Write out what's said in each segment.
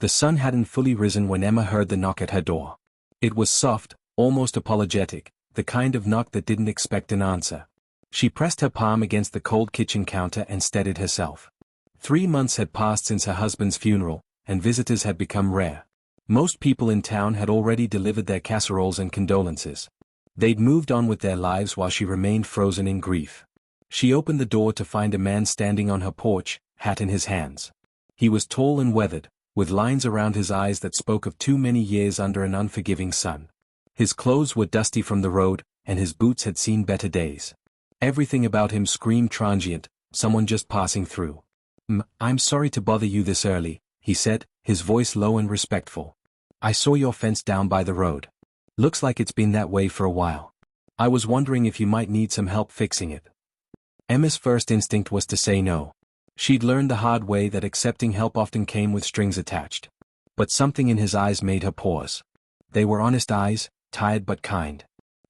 The sun hadn't fully risen when Emma heard the knock at her door. It was soft, almost apologetic, the kind of knock that didn't expect an answer. She pressed her palm against the cold kitchen counter and steadied herself. 3 months had passed since her husband's funeral, and visitors had become rare. Most people in town had already delivered their casseroles and condolences. They'd moved on with their lives while she remained frozen in grief. She opened the door to find a man standing on her porch, hat in his hands. He was tall and weathered, with lines around his eyes that spoke of too many years under an unforgiving sun. His clothes were dusty from the road, and his boots had seen better days. Everything about him screamed transient, someone just passing through. "I'm sorry to bother you this early," he said, his voice low and respectful. "I saw your fence down by the road. Looks like it's been that way for a while. I was wondering if you might need some help fixing it." Emma's first instinct was to say no. She'd learned the hard way that accepting help often came with strings attached. But something in his eyes made her pause. They were honest eyes, tired but kind.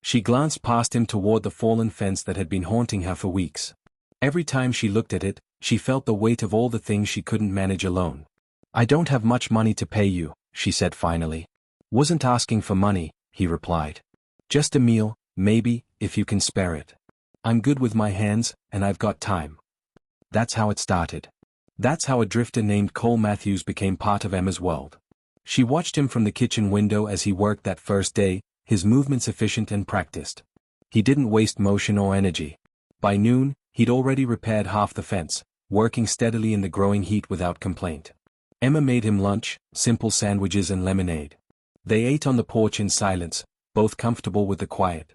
She glanced past him toward the fallen fence that had been haunting her for weeks. Every time she looked at it, she felt the weight of all the things she couldn't manage alone. "I don't have much money to pay you," she said finally. "Wasn't asking for money," he replied. "Just a meal, maybe, if you can spare it. I'm good with my hands, and I've got time." That's how it started. That's how a drifter named Cole Matthews became part of Emma's world. She watched him from the kitchen window as he worked that first day, his movements efficient and practiced. He didn't waste motion or energy. By noon, he'd already repaired half the fence, working steadily in the growing heat without complaint. Emma made him lunch, simple sandwiches and lemonade. They ate on the porch in silence, both comfortable with the quiet.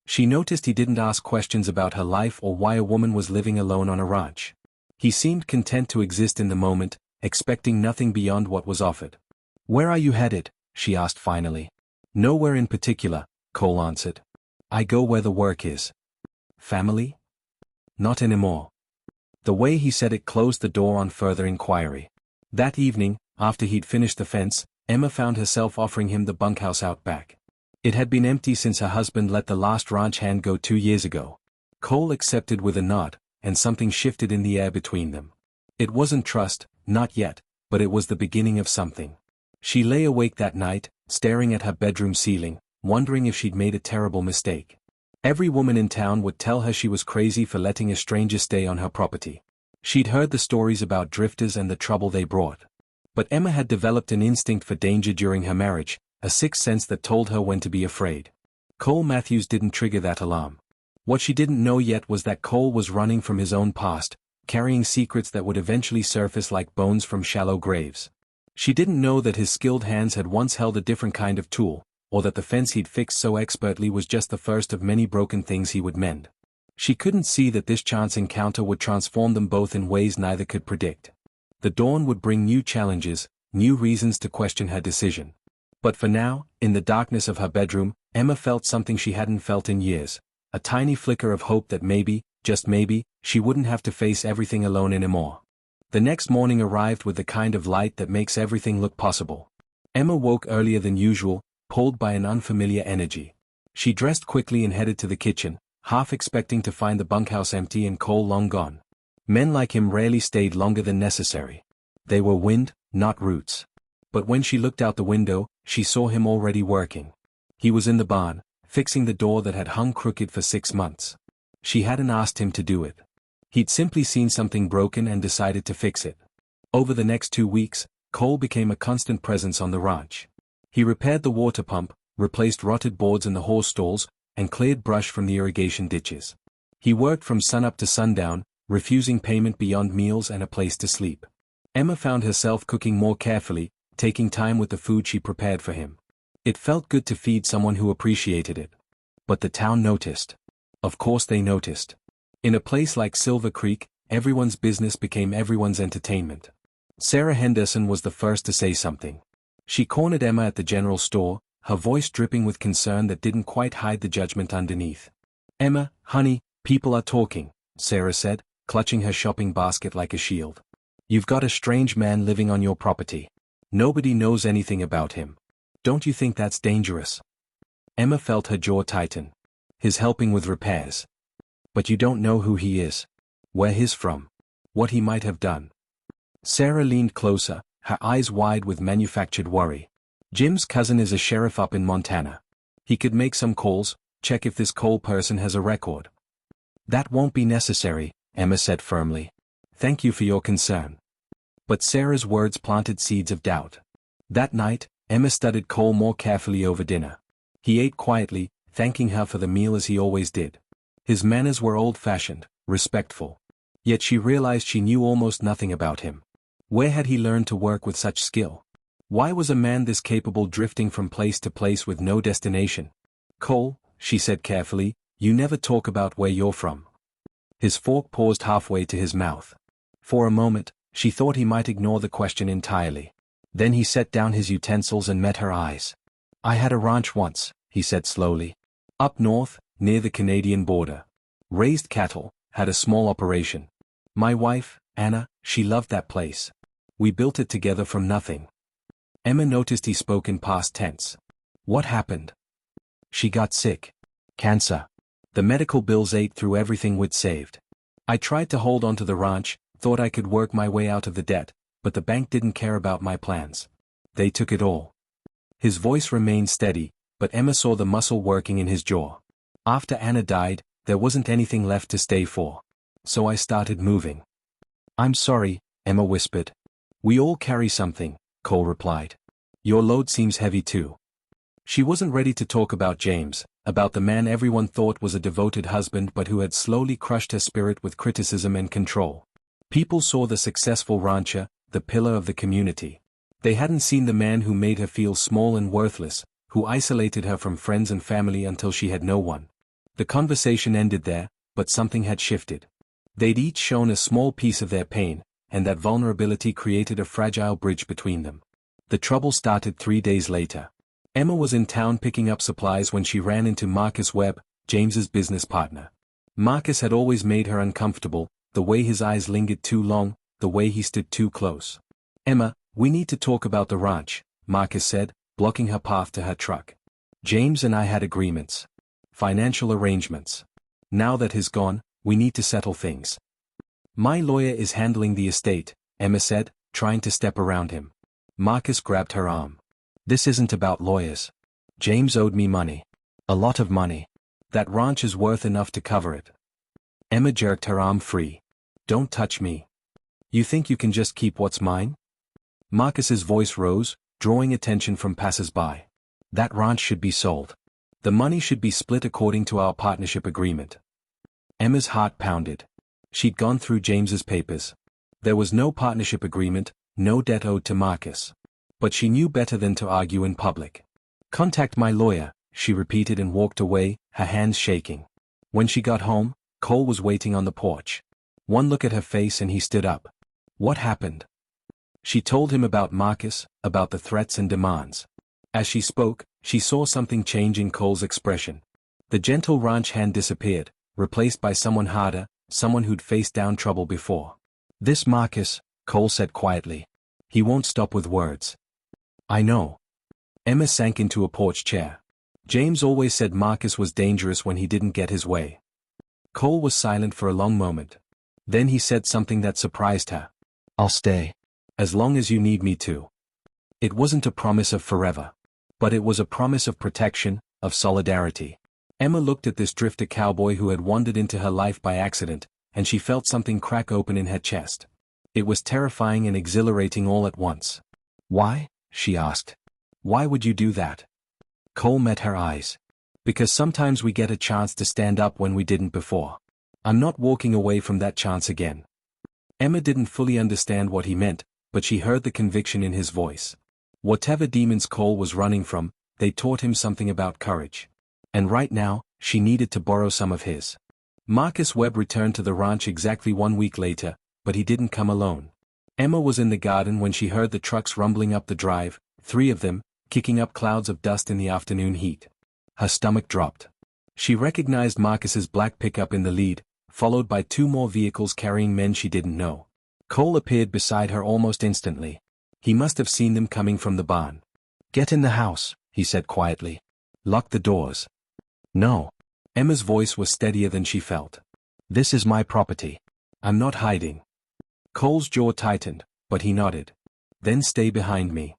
She noticed he didn't ask questions about her life or why a woman was living alone on a ranch. He seemed content to exist in the moment, expecting nothing beyond what was offered. "Where are you headed?" she asked finally. "Nowhere in particular," Cole answered. "I go where the work is." "Family?" "Not anymore." The way he said it closed the door on further inquiry. That evening, after he'd finished the fence, Emma found herself offering him the bunkhouse out back. It had been empty since her husband let the last ranch hand go 2 years ago. Cole accepted with a nod, and something shifted in the air between them. It wasn't trust, not yet, but it was the beginning of something. She lay awake that night, staring at her bedroom ceiling, wondering if she'd made a terrible mistake. Every woman in town would tell her she was crazy for letting a stranger stay on her property. She'd heard the stories about drifters and the trouble they brought. But Emma had developed an instinct for danger during her marriage, a sixth sense that told her when to be afraid. Cole Matthews didn't trigger that alarm. What she didn't know yet was that Cole was running from his own past, carrying secrets that would eventually surface like bones from shallow graves. She didn't know that his skilled hands had once held a different kind of tool, or that the fence he'd fixed so expertly was just the first of many broken things he would mend. She couldn't see that this chance encounter would transform them both in ways neither could predict. The dawn would bring new challenges, new reasons to question her decision. But for now, in the darkness of her bedroom, Emma felt something she hadn't felt in years. A tiny flicker of hope that maybe, just maybe, she wouldn't have to face everything alone anymore. The next morning arrived with the kind of light that makes everything look possible. Emma woke earlier than usual, pulled by an unfamiliar energy. She dressed quickly and headed to the kitchen, half expecting to find the bunkhouse empty and Cole long gone. Men like him rarely stayed longer than necessary. They were wind, not roots. But when she looked out the window, she saw him already working. He was in the barn, fixing the door that had hung crooked for 6 months. She hadn't asked him to do it. He'd simply seen something broken and decided to fix it. Over the next 2 weeks, Cole became a constant presence on the ranch. He repaired the water pump, replaced rotted boards in the horse stalls, and cleared brush from the irrigation ditches. He worked from sunup to sundown, refusing payment beyond meals and a place to sleep. Emma found herself cooking more carefully, taking time with the food she prepared for him. It felt good to feed someone who appreciated it. But the town noticed. Of course they noticed. In a place like Silver Creek, everyone's business became everyone's entertainment. Sarah Henderson was the first to say something. She cornered Emma at the general store, her voice dripping with concern that didn't quite hide the judgment underneath. "Emma, honey, people are talking," Sarah said, clutching her shopping basket like a shield. "You've got a strange man living on your property. Nobody knows anything about him. Don't you think that's dangerous?" Emma felt her jaw tighten. "He's helping with repairs. But you don't know who he is, where he's from, what he might have done." Sarah leaned closer, her eyes wide with manufactured worry. Jim's cousin is a sheriff up in Montana. He could make some calls, check if this Cole person has a record. That won't be necessary, Emma said firmly. Thank you for your concern. But Sarah's words planted seeds of doubt. That night, Emma studied Cole more carefully over dinner. He ate quietly, thanking her for the meal as he always did. His manners were old-fashioned, respectful. Yet she realized she knew almost nothing about him. Where had he learned to work with such skill? Why was a man this capable drifting from place to place with no destination? Cole, she said carefully, you never talk about where you're from. His fork paused halfway to his mouth. For a moment, she thought he might ignore the question entirely. Then he set down his utensils and met her eyes. I had a ranch once, he said slowly. Up north, near the Canadian border. Raised cattle, had a small operation. My wife, Anna, she loved that place. We built it together from nothing. Emma noticed he spoke in past tense. What happened? She got sick. Cancer. The medical bills ate through everything we'd saved. I tried to hold on to the ranch, thought I could work my way out of the debt, but the bank didn't care about my plans. They took it all. His voice remained steady, but Emma saw the muscle working in his jaw. After Anna died, there wasn't anything left to stay for. So I started moving. I'm sorry, Emma whispered. We all carry something, Cole replied. Your load seems heavy too. She wasn't ready to talk about James, about the man everyone thought was a devoted husband but who had slowly crushed her spirit with criticism and control. People saw the successful rancher, the pillar of the community. They hadn't seen the man who made her feel small and worthless, who isolated her from friends and family until she had no one. The conversation ended there, but something had shifted. They'd each shown a small piece of their pain, and that vulnerability created a fragile bridge between them. The trouble started 3 days later. Emma was in town picking up supplies when she ran into Marcus Webb, James's business partner. Marcus had always made her uncomfortable, the way his eyes lingered too long, the way he stood too close. Emma, we need to talk about the ranch, Marcus said, blocking her path to her truck. James and I had agreements. Financial arrangements. Now that he's gone, we need to settle things. My lawyer is handling the estate, Emma said, trying to step around him. Marcus grabbed her arm. This isn't about lawyers. James owed me money. A lot of money. That ranch is worth enough to cover it. Emma jerked her arm free. Don't touch me. You think you can just keep what's mine? Marcus's voice rose, drawing attention from passers-by. That ranch should be sold. The money should be split according to our partnership agreement. Emma's heart pounded. She'd gone through James's papers. There was no partnership agreement, no debt owed to Marcus. But she knew better than to argue in public. Contact my lawyer, she repeated and walked away, her hands shaking. When she got home, Cole was waiting on the porch. One look at her face and he stood up. What happened? She told him about Marcus, about the threats and demands. As she spoke, she saw something change in Cole's expression. The gentle ranch hand disappeared, replaced by someone harder, someone who'd faced down trouble before. This Marcus, Cole said quietly. He won't stop with words. I know. Emma sank into a porch chair. James always said Marcus was dangerous when he didn't get his way. Cole was silent for a long moment. Then he said something that surprised her. I'll stay. As long as you need me to. It wasn't a promise of forever. But it was a promise of protection, of solidarity. Emma looked at this drifter cowboy who had wandered into her life by accident, and she felt something crack open in her chest. It was terrifying and exhilarating all at once. Why? She asked. Why would you do that? Cole met her eyes. Because sometimes we get a chance to stand up when we didn't before. I'm not walking away from that chance again. Emma didn't fully understand what he meant, but she heard the conviction in his voice. Whatever demons Cole was running from, they taught him something about courage. And right now, she needed to borrow some of his. Marcus Webb returned to the ranch exactly 1 week later, but he didn't come alone. Emma was in the garden when she heard the trucks rumbling up the drive, 3 of them, kicking up clouds of dust in the afternoon heat. Her stomach dropped. She recognized Marcus's black pickup in the lead, followed by 2 more vehicles carrying men she didn't know. Cole appeared beside her almost instantly. He must have seen them coming from the barn. Get in the house, he said quietly. Lock the doors. No. Emma's voice was steadier than she felt. This is my property. I'm not hiding. Cole's jaw tightened, but he nodded. Then stay behind me.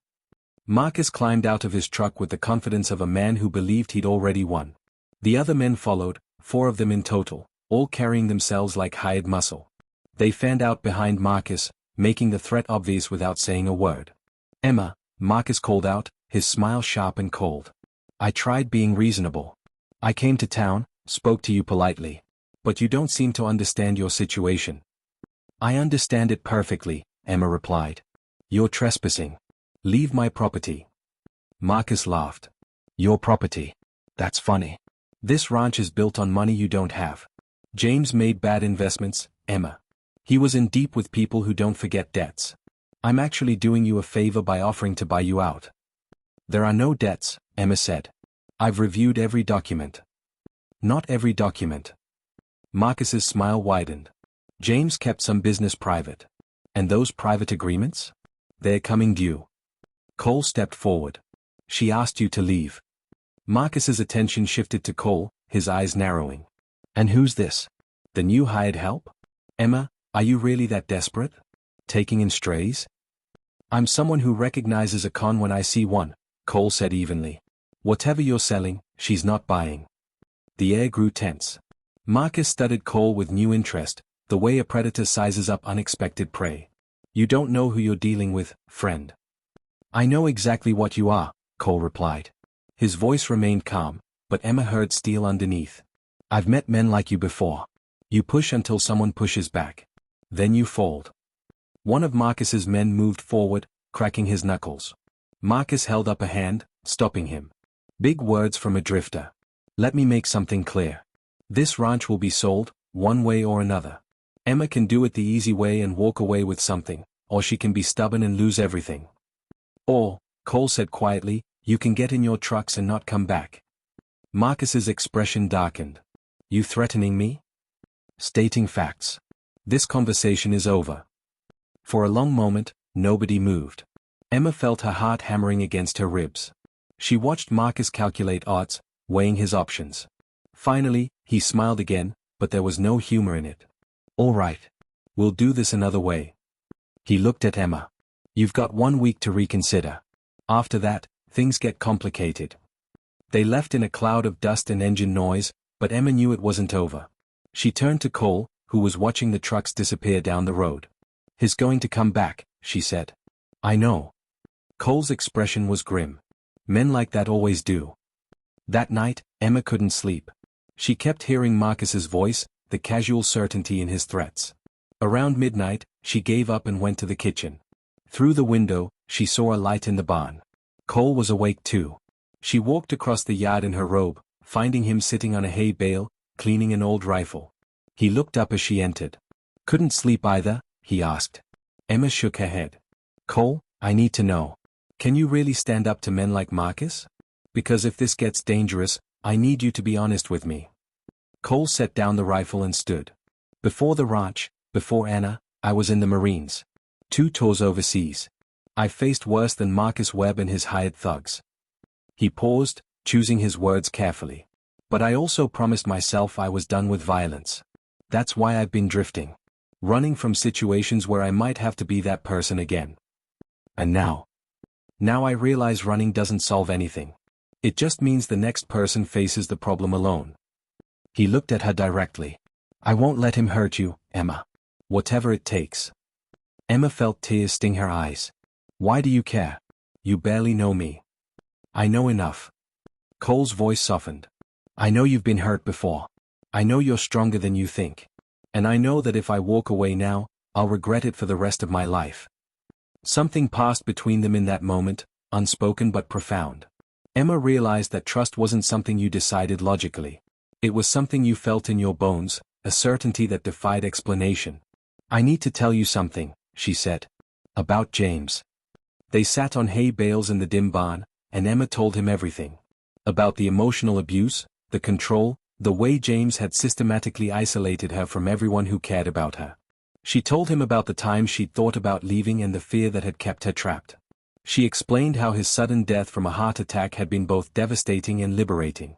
Marcus climbed out of his truck with the confidence of a man who believed he'd already won. The other men followed, 4 of them in total, all carrying themselves like hired muscle. They fanned out behind Marcus, making the threat obvious without saying a word. "Emma," Marcus called out, his smile sharp and cold. "I tried being reasonable. I came to town, spoke to you politely. But you don't seem to understand your situation." "I understand it perfectly," Emma replied. "You're trespassing. Leave my property." Marcus laughed. "Your property? That's funny. This ranch is built on money you don't have. James made bad investments, Emma. He was in deep with people who don't forget debts. I'm actually doing you a favor by offering to buy you out." "There are no debts," Emma said. "I've reviewed every document." "Not every document." Marcus's smile widened. "James kept some business private. And those private agreements? They're coming due." Cole stepped forward. "She asked you to leave." Marcus's attention shifted to Cole, his eyes narrowing. "And who's this? The new hired help? Emma, are you really that desperate? Taking in strays?" "I'm someone who recognizes a con when I see one," Cole said evenly. "Whatever you're selling, she's not buying." The air grew tense. Marcus studied Cole with new interest, the way a predator sizes up unexpected prey. "You don't know who you're dealing with, friend." "I know exactly what you are," Cole replied. His voice remained calm, but Emma heard steel underneath. "I've met men like you before. You push until someone pushes back. Then you fold." One of Marcus's men moved forward, cracking his knuckles. Marcus held up a hand, stopping him. "Big words from a drifter. Let me make something clear. This ranch will be sold, one way or another. Emma can do it the easy way and walk away with something, or she can be stubborn and lose everything. Or," Cole said quietly, "you can get in your trucks and not come back." Marcus's expression darkened. "You threatening me?" "Stating facts. This conversation is over." For a long moment, nobody moved. Emma felt her heart hammering against her ribs. She watched Marcus calculate odds, weighing his options. Finally, he smiled again, but there was no humor in it. "All right. We'll do this another way." He looked at Emma. "You've got 1 week to reconsider. After that, things get complicated." They left in a cloud of dust and engine noise, but Emma knew it wasn't over. She turned to Cole, who was watching the trucks disappear down the road. "He's going to come back," she said. "I know." Cole's expression was grim. "Men like that always do." That night, Emma couldn't sleep. She kept hearing Marcus's voice, the casual certainty in his threats. Around midnight, she gave up and went to the kitchen. Through the window, she saw a light in the barn. Cole was awake too. She walked across the yard in her robe, finding him sitting on a hay bale, cleaning an old rifle. He looked up as she entered. "Couldn't sleep either?" he asked. Emma shook her head. "Cole, I need to know. Can you really stand up to men like Marcus? Because if this gets dangerous, I need you to be honest with me." Cole set down the rifle and stood. "Before the ranch, before Anna, I was in the Marines. 2 tours overseas. I faced worse than Marcus Webb and his hired thugs." He paused, choosing his words carefully. "But I also promised myself I was done with violence. That's why I've been drifting. Running from situations where I might have to be that person again. And now I realize running doesn't solve anything. It just means the next person faces the problem alone." He looked at her directly. "I won't let him hurt you, Emma. Whatever it takes." Emma felt tears sting her eyes. "Why do you care? You barely know me." "I know enough." Cole's voice softened. "I know you've been hurt before. I know you're stronger than you think. And I know that if I walk away now, I'll regret it for the rest of my life." Something passed between them in that moment, unspoken but profound. Emma realized that trust wasn't something you decided logically. It was something you felt in your bones, a certainty that defied explanation. "I need to tell you something," she said. "About James." They sat on hay bales in the dim barn, and Emma told him everything. About the emotional abuse, the control, the way James had systematically isolated her from everyone who cared about her. She told him about the times she'd thought about leaving and the fear that had kept her trapped. She explained how his sudden death from a heart attack had been both devastating and liberating.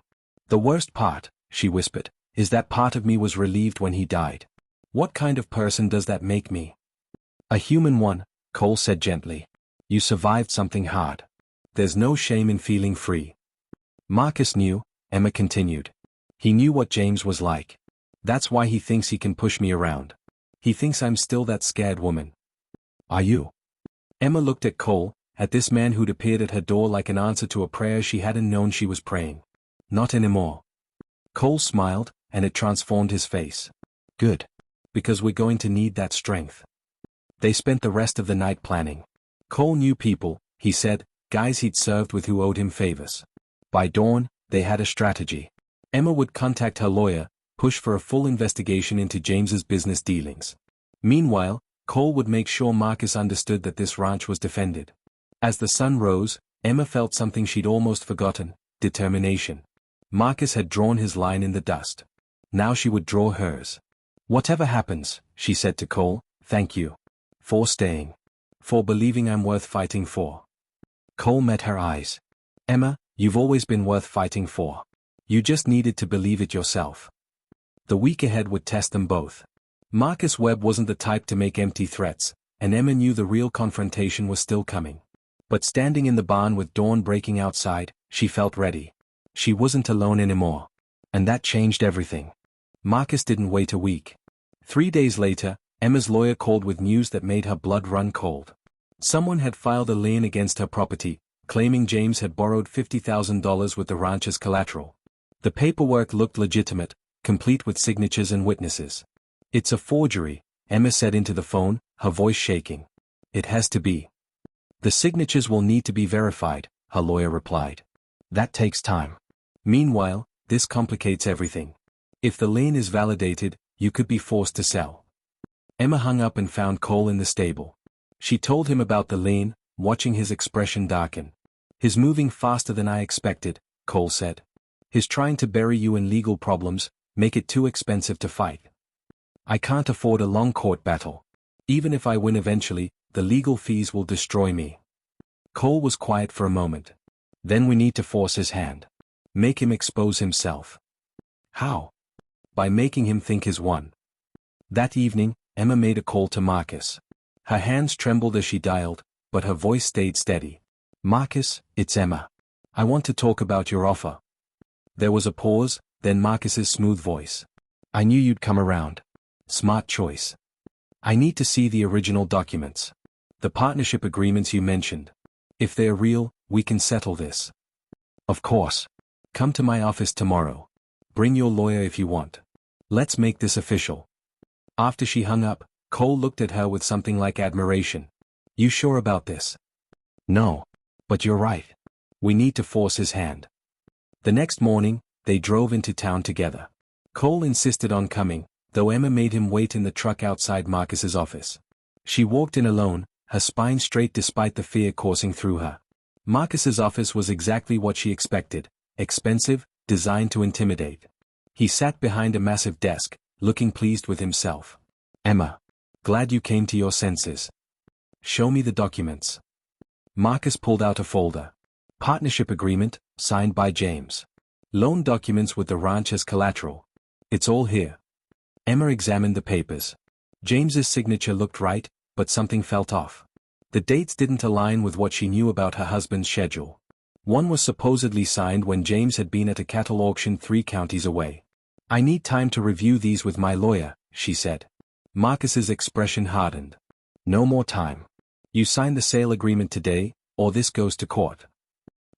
"The worst part," she whispered, "is that part of me was relieved when he died. What kind of person does that make me?" "A human one," Cole said gently. You survived something hard. There's no shame in feeling free. Marcus knew, Emma continued. He knew what James was like. That's why he thinks he can push me around. He thinks I'm still that scared woman. Are you? Emma looked at Cole, at this man who'd appeared at her door like an answer to a prayer she hadn't known she was praying. Not anymore. Cole smiled, and it transformed his face. Good. Because we're going to need that strength. They spent the rest of the night planning. Cole knew people, he said, guys he'd served with who owed him favors. By dawn, they had a strategy. Emma would contact her lawyer, push for a full investigation into James's business dealings. Meanwhile, Cole would make sure Marcus understood that this ranch was defended. As the sun rose, Emma felt something she'd almost forgotten: determination. Marcus had drawn his line in the dust. Now she would draw hers. Whatever happens, she said to Cole, thank you. For staying. For believing I'm worth fighting for. Cole met her eyes. Emma, you've always been worth fighting for. You just needed to believe it yourself. The week ahead would test them both. Marcus Webb wasn't the type to make empty threats, and Emma knew the real confrontation was still coming. But standing in the barn with dawn breaking outside, she felt ready. She wasn't alone anymore. And that changed everything. Marcus didn't wait a week. 3 days later, Emma's lawyer called with news that made her blood run cold. Someone had filed a lien against her property, claiming James had borrowed $50,000 with the ranch as collateral. The paperwork looked legitimate, complete with signatures and witnesses. It's a forgery, Emma said into the phone, her voice shaking. It has to be. The signatures will need to be verified, her lawyer replied. That takes time. Meanwhile, this complicates everything. If the lien is validated, you could be forced to sell. Emma hung up and found Cole in the stable. She told him about the lien, watching his expression darken. He's moving faster than I expected, Cole said. He's trying to bury you in legal problems, make it too expensive to fight. I can't afford a long court battle. Even if I win eventually, the legal fees will destroy me. Cole was quiet for a moment. Then we need to force his hand. Make him expose himself. How? By making him think he's won. That evening, Emma made a call to Marcus. Her hands trembled as she dialed, but her voice stayed steady. Marcus, it's Emma. I want to talk about your offer. There was a pause, then Marcus's smooth voice. I knew you'd come around. Smart choice. I need to see the original documents. The partnership agreements you mentioned. If they're real, we can settle this. Of course. Come to my office tomorrow. Bring your lawyer if you want. Let's make this official. After she hung up, Cole looked at her with something like admiration. You sure about this? No. But you're right. We need to force his hand. The next morning, they drove into town together. Cole insisted on coming, though Emma made him wait in the truck outside Marcus's office. She walked in alone, her spine straight despite the fear coursing through her. Marcus's office was exactly what she expected, expensive, designed to intimidate. He sat behind a massive desk, looking pleased with himself. Emma. Glad you came to your senses. Show me the documents. Marcus pulled out a folder. Partnership agreement, signed by James. Loan documents with the ranch as collateral. It's all here. Emma examined the papers. James's signature looked right, but something felt off. The dates didn't align with what she knew about her husband's schedule. One was supposedly signed when James had been at a cattle auction 3 counties away. I need time to review these with my lawyer, she said. Marcus's expression hardened. No more time. You sign the sale agreement today, or this goes to court.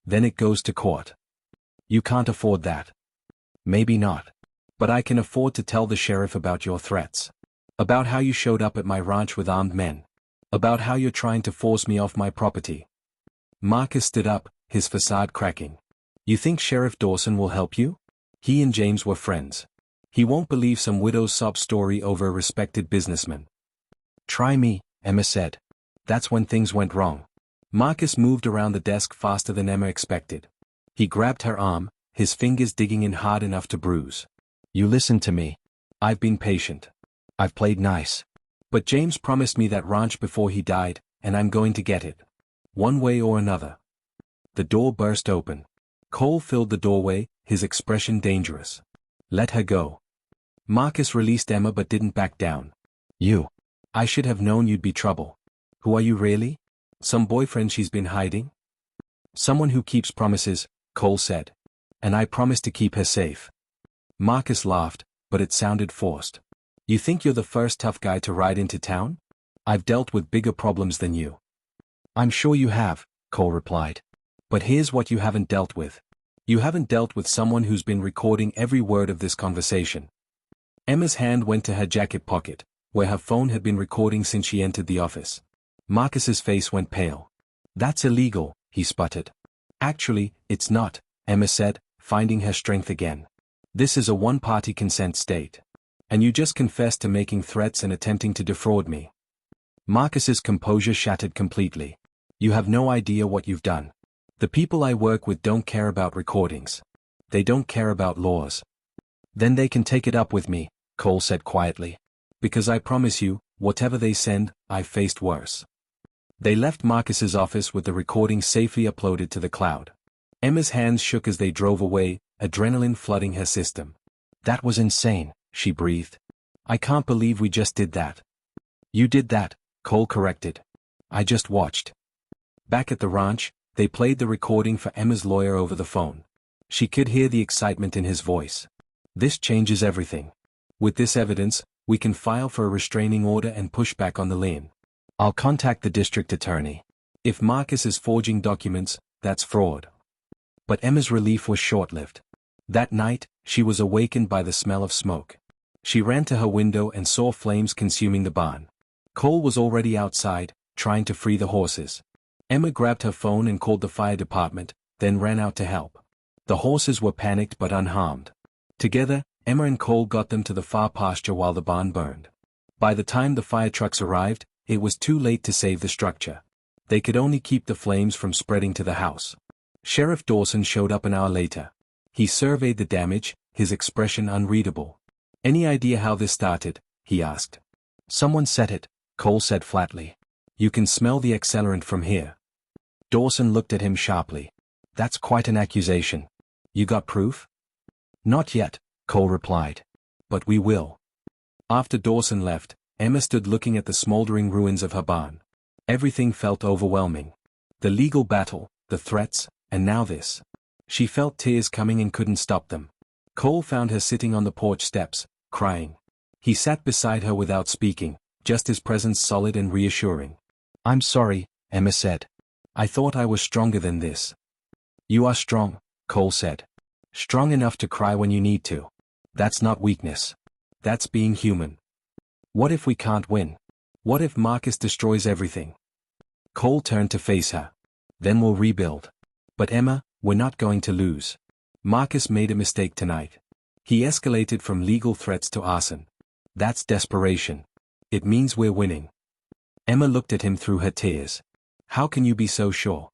Then it goes to court. You can't afford that. Maybe not. But I can afford to tell the sheriff about your threats. About how you showed up at my ranch with armed men. About how you're trying to force me off my property. Marcus stood up, his facade cracking. You think Sheriff Dawson will help you? He and James were friends. He won't believe some widow's sob story over a respected businessman. Try me, Emma said. That's when things went wrong. Marcus moved around the desk faster than Emma expected. He grabbed her arm, his fingers digging in hard enough to bruise. You listen to me. I've been patient. I've played nice. But James promised me that ranch before he died, and I'm going to get it. One way or another. The door burst open. Cole filled the doorway, his expression dangerous. Let her go. Marcus released Emma but didn't back down. You. I should have known you'd be trouble. Who are you really? Some boyfriend she's been hiding? Someone who keeps promises, Cole said. And I promised to keep her safe. Marcus laughed, but it sounded forced. You think you're the first tough guy to ride into town? I've dealt with bigger problems than you. I'm sure you have, Cole replied. But here's what you haven't dealt with. You haven't dealt with someone who's been recording every word of this conversation. Emma's hand went to her jacket pocket, where her phone had been recording since she entered the office. Marcus's face went pale. That's illegal, he sputtered. Actually, it's not, Emma said, finding her strength again. This is a one-party consent state. And you just confessed to making threats and attempting to defraud me. Marcus's composure shattered completely. You have no idea what you've done. The people I work with don't care about recordings. They don't care about laws. Then they can take it up with me, Cole said quietly. Because I promise you, whatever they send, I've faced worse. They left Marcus's office with the recording safely uploaded to the cloud. Emma's hands shook as they drove away, adrenaline flooding her system. That was insane, she breathed. I can't believe we just did that. You did that, Cole corrected. I just watched. Back at the ranch, they played the recording for Emma's lawyer over the phone. She could hear the excitement in his voice. This changes everything. With this evidence, we can file for a restraining order and push back on the lien. I'll contact the district attorney. If Marcus is forging documents, that's fraud. But Emma's relief was short-lived. That night, she was awakened by the smell of smoke. She ran to her window and saw flames consuming the barn. Cole was already outside, trying to free the horses. Emma grabbed her phone and called the fire department, then ran out to help. The horses were panicked but unharmed. Together, Emma and Cole got them to the far pasture while the barn burned. By the time the fire trucks arrived, it was too late to save the structure. They could only keep the flames from spreading to the house. Sheriff Dawson showed up an hour later. He surveyed the damage, his expression unreadable. Any idea how this started? He asked. Someone set it, Cole said flatly. You can smell the accelerant from here. Dawson looked at him sharply. That's quite an accusation. You got proof? Not yet, Cole replied. But we will. After Dawson left, Emma stood looking at the smoldering ruins of her barn. Everything felt overwhelming. The legal battle, the threats, and now this. She felt tears coming and couldn't stop them. Cole found her sitting on the porch steps, crying. He sat beside her without speaking, just his presence solid and reassuring. I'm sorry, Emma said. I thought I was stronger than this. You are strong, Cole said. Strong enough to cry when you need to. That's not weakness. That's being human. What if we can't win? What if Marcus destroys everything? Cole turned to face her. Then we'll rebuild. But Emma, we're not going to lose. Marcus made a mistake tonight. He escalated from legal threats to arson. That's desperation. It means we're winning. Emma looked at him through her tears. How can you be so sure?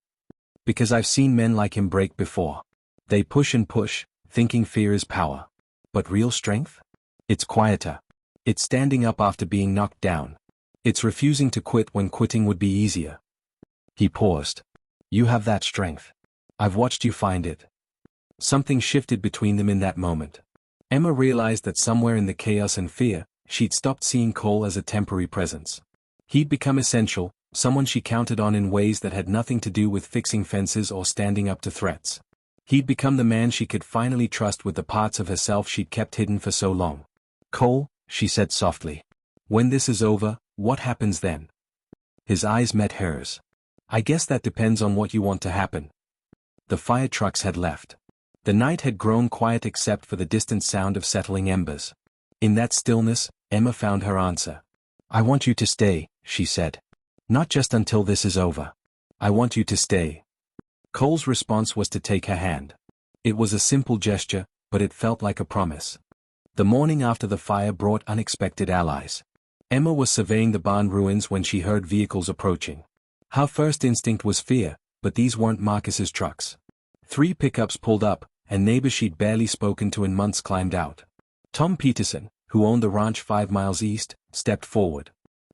Because I've seen men like him break before. They push and push, thinking fear is power. But real strength? It's quieter. It's standing up after being knocked down. It's refusing to quit when quitting would be easier. He paused. You have that strength. I've watched you find it. Something shifted between them in that moment. Emma realized that somewhere in the chaos and fear, she'd stopped seeing Cole as a temporary presence. He'd become essential, someone she counted on in ways that had nothing to do with fixing fences or standing up to threats. He'd become the man she could finally trust with the parts of herself she'd kept hidden for so long. Cole, she said softly. When this is over, what happens then? His eyes met hers. I guess that depends on what you want to happen. The fire trucks had left. The night had grown quiet except for the distant sound of settling embers. In that stillness, Emma found her answer. I want you to stay, she said. Not just until this is over. I want you to stay. Cole's response was to take her hand. It was a simple gesture, but it felt like a promise. The morning after the fire brought unexpected allies. Emma was surveying the barn ruins when she heard vehicles approaching. Her first instinct was fear, but these weren't Marcus's trucks. 3 pickups pulled up, and neighbors she'd barely spoken to in months climbed out. Tom Peterson, who owned the ranch 5 miles east, stepped forward.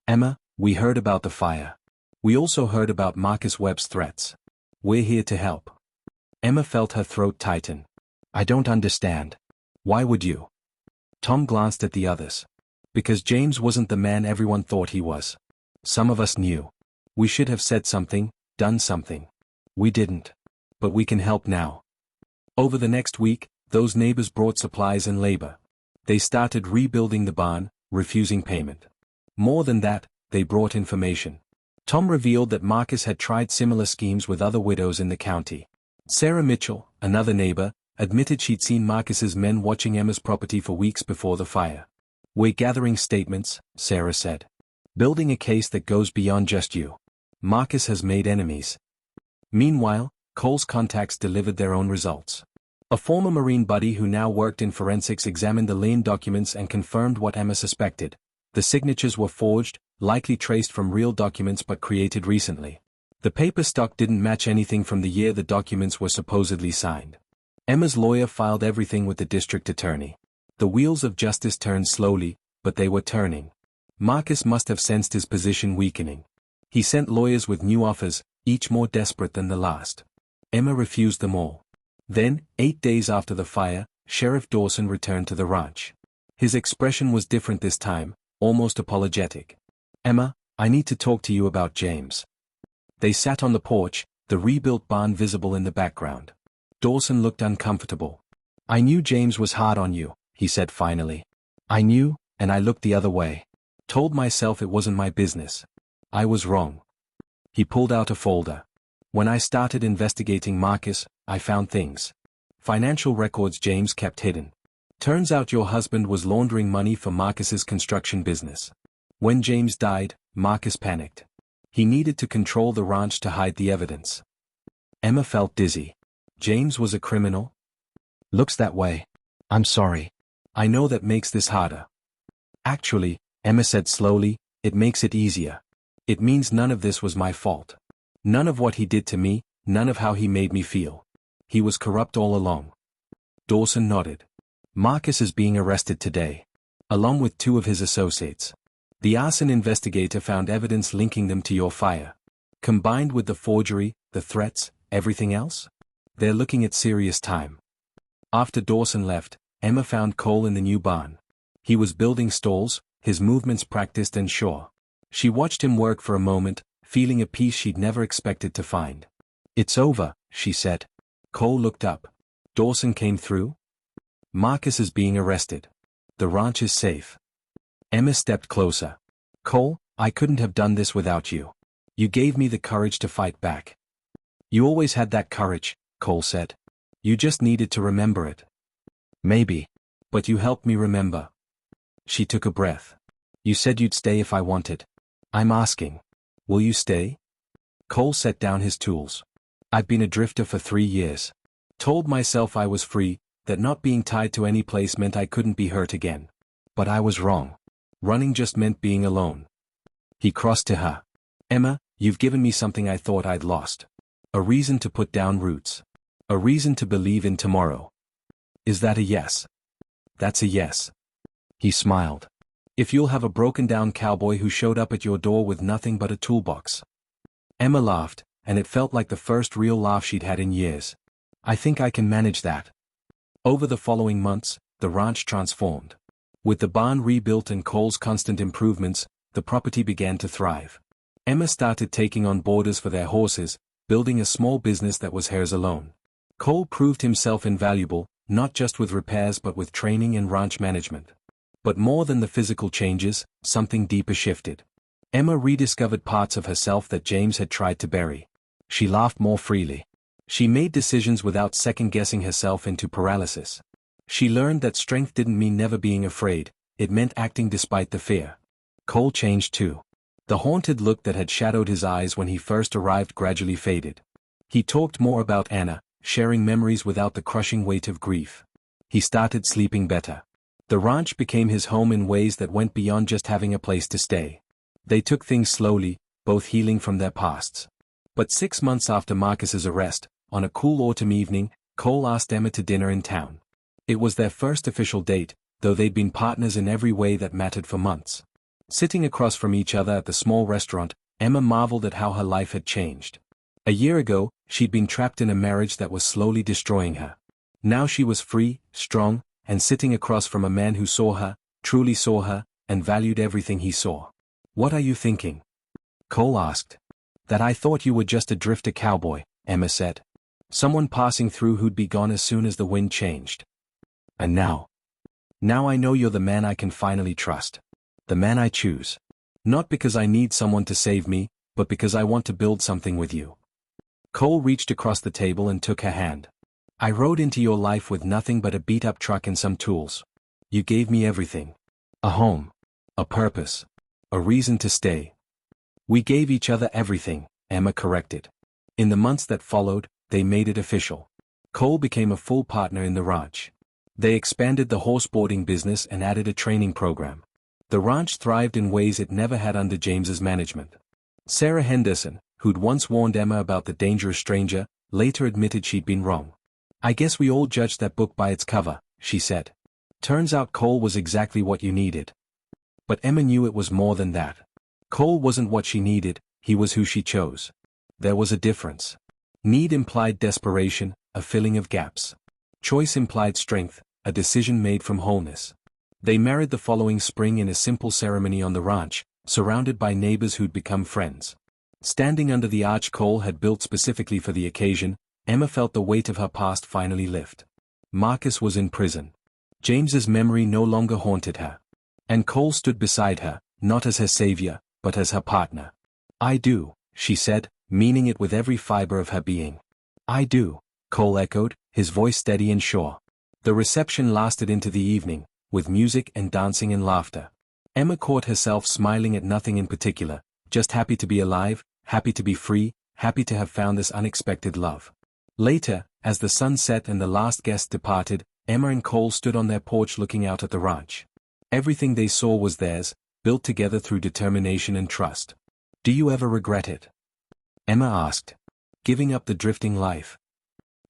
Emma, we heard about the fire. We also heard about Marcus Webb's threats. We're here to help. Emma felt her throat tighten. I don't understand. Why would you? Tom glanced at the others. Because James wasn't the man everyone thought he was. Some of us knew. We should have said something, done something. We didn't. But we can help now. Over the next week, those neighbors brought supplies and labor. They started rebuilding the barn, refusing payment. More than that, they brought information. Tom revealed that Marcus had tried similar schemes with other widows in the county. Sarah Mitchell, another neighbor, admitted she'd seen Marcus's men watching Emma's property for weeks before the fire. "We're gathering statements," Sarah said. "Building a case that goes beyond just you. Marcus has made enemies." Meanwhile, Cole's contacts delivered their own results. A former Marine buddy who now worked in forensics examined the Lane documents and confirmed what Emma suspected. The signatures were forged, likely traced from real documents but created recently. The paper stock didn't match anything from the year the documents were supposedly signed. Emma's lawyer filed everything with the district attorney. The wheels of justice turned slowly, but they were turning. Marcus must have sensed his position weakening. He sent lawyers with new offers, each more desperate than the last. Emma refused them all. Then, 8 days after the fire, Sheriff Dawson returned to the ranch. His expression was different this time, almost apologetic. "Emma, I need to talk to you about James." They sat on the porch, the rebuilt barn visible in the background. Dawson looked uncomfortable. "I knew James was hard on you," he said finally. "I knew, and I looked the other way. Told myself it wasn't my business. I was wrong." He pulled out a folder. "When I started investigating Marcus, I found things. Financial records James kept hidden. Turns out your husband was laundering money for Marcus's construction business. When James died, Marcus panicked. He needed to control the ranch to hide the evidence." Emma felt dizzy. "James was a criminal?" "Looks that way. I'm sorry. I know that makes this harder." "Actually," Emma said slowly, "it makes it easier. It means none of this was my fault. None of what he did to me, none of how he made me feel. He was corrupt all along." Dawson nodded. "Marcus is being arrested today. Along with 2 of his associates. The arson investigator found evidence linking them to your fire. Combined with the forgery, the threats, everything else? They're looking at serious time." After Dawson left, Emma found Cole in the new barn. He was building stalls, his movements practiced and sure. She watched him work for a moment, feeling a peace she'd never expected to find. "It's over," she said. Cole looked up. "Dawson came through?" "Marcus is being arrested. The ranch is safe." Emma stepped closer. "Cole, I couldn't have done this without you. You gave me the courage to fight back." "You always had that courage," Cole said. "You just needed to remember it." "Maybe. But you helped me remember." She took a breath. "You said you'd stay if I wanted. I'm asking. Will you stay?" Cole set down his tools. "I've been a drifter for 3 years. Told myself I was free, that not being tied to any place meant I couldn't be hurt again. But I was wrong. Running just meant being alone." He crossed to her. "Emma, you've given me something I thought I'd lost. A reason to put down roots. A reason to believe in tomorrow. Is that a yes?" "That's a yes." He smiled. "If you'll have a broken-down cowboy who showed up at your door with nothing but a toolbox." Emma laughed, and it felt like the first real laugh she'd had in years. "I think I can manage that." Over the following months, the ranch transformed. With the barn rebuilt and Cole's constant improvements, the property began to thrive. Emma started taking on boarders for their horses, building a small business that was hers alone. Cole proved himself invaluable, not just with repairs but with training and ranch management. But more than the physical changes, something deeper shifted. Emma rediscovered parts of herself that James had tried to bury. She laughed more freely. She made decisions without second-guessing herself into paralysis. She learned that strength didn't mean never being afraid, it meant acting despite the fear. Cole changed too. The haunted look that had shadowed his eyes when he first arrived gradually faded. He talked more about Anna, sharing memories without the crushing weight of grief. He started sleeping better. The ranch became his home in ways that went beyond just having a place to stay. They took things slowly, both healing from their pasts. But 6 months after Marcus's arrest, on a cool autumn evening, Cole asked Emma to dinner in town. It was their first official date, though they'd been partners in every way that mattered for months. Sitting across from each other at the small restaurant, Emma marveled at how her life had changed. A year ago, she'd been trapped in a marriage that was slowly destroying her. Now she was free, strong, and sitting across from a man who saw her, truly saw her, and valued everything he saw. "What are you thinking?" Cole asked. That I thought you were just a drifter cowboy, Emma said. Someone passing through who'd be gone as soon as the wind changed. And now? Now I know you're the man I can finally trust. The man I choose. Not because I need someone to save me, but because I want to build something with you. Cole reached across the table and took her hand. I rode into your life with nothing but a beat-up truck and some tools. You gave me everything. A home. A purpose. A reason to stay. We gave each other everything, Emma corrected. In the months that followed, they made it official. Cole became a full partner in the ranch. They expanded the horseboarding business and added a training program. The ranch thrived in ways it never had under James's management. Sarah Henderson, who'd once warned Emma about the dangerous stranger, later admitted she'd been wrong. I guess we all judged that book by its cover, she said. Turns out Cole was exactly what you needed. But Emma knew it was more than that. Cole wasn't what she needed, he was who she chose. There was a difference. Need implied desperation, a filling of gaps. Choice implied strength, a decision made from wholeness. They married the following spring in a simple ceremony on the ranch, surrounded by neighbors who'd become friends. Standing under the arch Cole had built specifically for the occasion, Emma felt the weight of her past finally lift. Marcus was in prison. James's memory no longer haunted her. And Cole stood beside her, not as her savior, but as her partner. I do, she said, meaning it with every fiber of her being. I do, Cole echoed, his voice steady and sure. The reception lasted into the evening, with music and dancing and laughter. Emma caught herself smiling at nothing in particular, just happy to be alive, happy to be free, happy to have found this unexpected love. Later, as the sun set and the last guest departed, Emma and Cole stood on their porch looking out at the ranch. Everything they saw was theirs, built together through determination and trust. Do you ever regret it? Emma asked. Giving up the drifting life.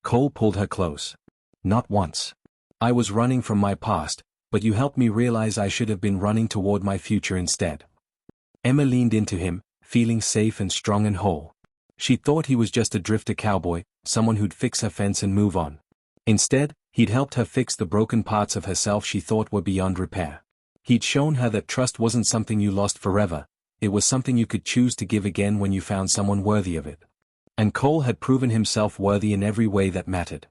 Cole pulled her close. Not once. I was running from my past, but you helped me realize I should have been running toward my future instead. Emma leaned into him, feeling safe and strong and whole. She thought he was just a drifter cowboy, someone who'd fix her fence and move on. Instead, he'd helped her fix the broken parts of herself she thought were beyond repair. He'd shown her that trust wasn't something you lost forever, it was something you could choose to give again when you found someone worthy of it. And Cole had proven himself worthy in every way that mattered.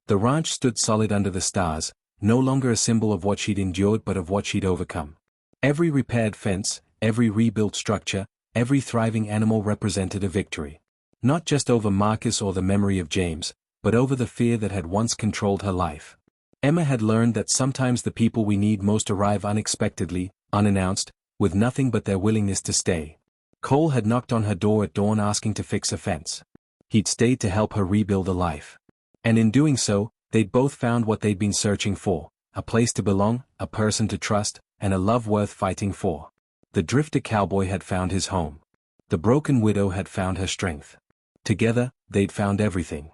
The ranch stood solid under the stars, no longer a symbol of what she'd endured but of what she'd overcome. Every repaired fence, every rebuilt structure, every thriving animal represented a victory. Not just over Marcus or the memory of James, but over the fear that had once controlled her life. Emma had learned that sometimes the people we need most arrive unexpectedly, unannounced, with nothing but their willingness to stay. Cole had knocked on her door at dawn asking to fix a fence. He'd stayed to help her rebuild a life. And in doing so, they'd both found what they'd been searching for, a place to belong, a person to trust, and a love worth fighting for. The drifter cowboy had found his home. The broken widow had found her strength. Together, they'd found everything.